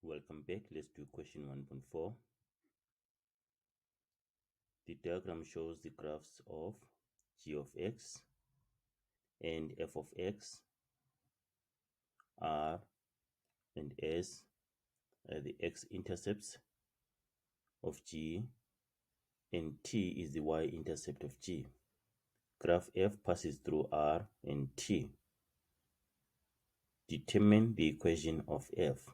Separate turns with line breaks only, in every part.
Welcome back. Let's do question 1.4. The diagram shows the graphs of g of x and f of x, r and s are the x-intercepts of g, and t is the y-intercept of g. Graph f passes through r and t. Determine the equation of f.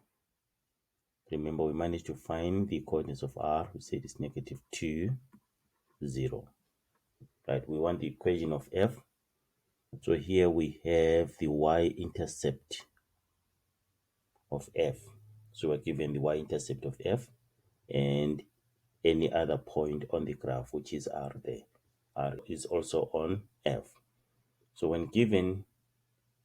Remember, we managed to find the coordinates of r. We said it's -2, 0. Right, we want the equation of f. So here we have the y-intercept of f. So we're given the y-intercept of f and any other point on the graph, which is r there. R is also on f. So when given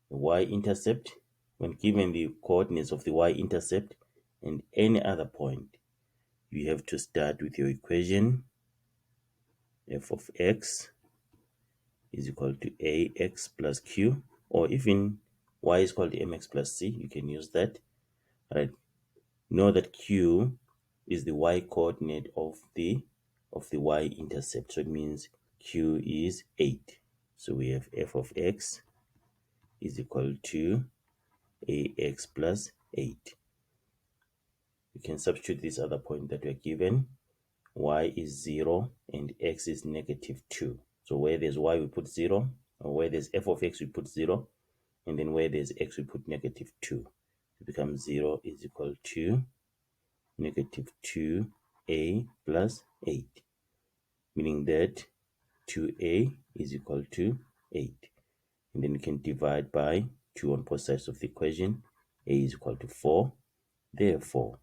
the y-intercept, when given the coordinates of the y-intercept and any other point, you have to start with your equation. F of x is equal to ax plus q, or even y is equal to mx plus c. You can use that. Right. Know that q is the y coordinate of the y-intercept. So it means q is 8. So we have f of x is equal to ax plus 8. You can substitute this other point that we're given. Y is 0 and x is -2. So where there's y, we put 0, or where there's f of x, we put 0, and then where there's x, we put -2. It becomes 0 is equal to -2a plus 8, meaning that 2a is equal to 8. And then we can divide by 2 on both sides of the equation. A is equal to 4. Therefore,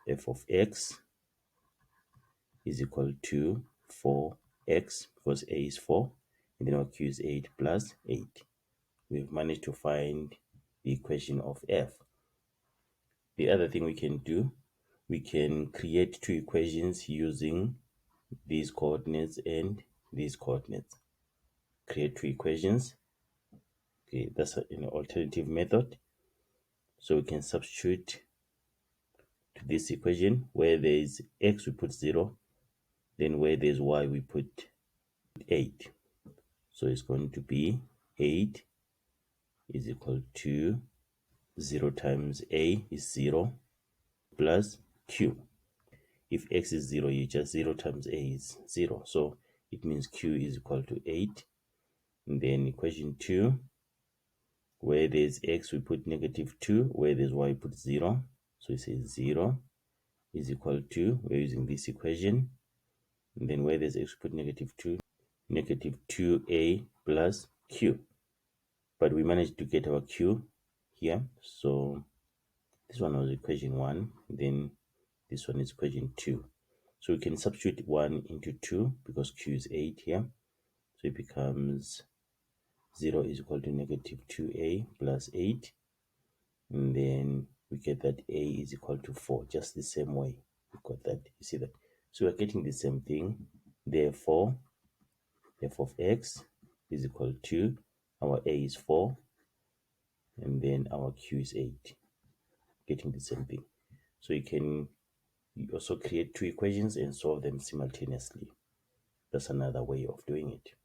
f of x is equal to 4x, because a is 4, and then our q is 8 plus 8. We've managed to find the equation of f. The other thing we can do, we can create two equations using these coordinates and these coordinates. Create two equations. Okay, that's an alternative method. So we can substitute to this equation. Where there is x, we put 0. Then where there's y, we put 8. So it's going to be 8 is equal to 0 times a is 0 plus q. If x is 0, you just 0 times a is 0. So it means q is equal to 8. And then equation 2, where there's x, we put -2. Where there's y, we put 0. So it says 0 is equal to, we're using this equation. And then where there's x, we put -2. -2a plus q. But we managed to get our q here. So this one was equation 1. Then this one is equation 2. So we can substitute 1 into 2 because q is 8 here. So it becomes 0 is equal to -2a plus 8. And then we get that a is equal to 4, just the same way. We got that. You see that? So we're getting the same thing. Therefore, f of x is equal to, our a is 4, and then our q is 8. Getting the same thing. So you also create two equations and solve them simultaneously. That's another way of doing it.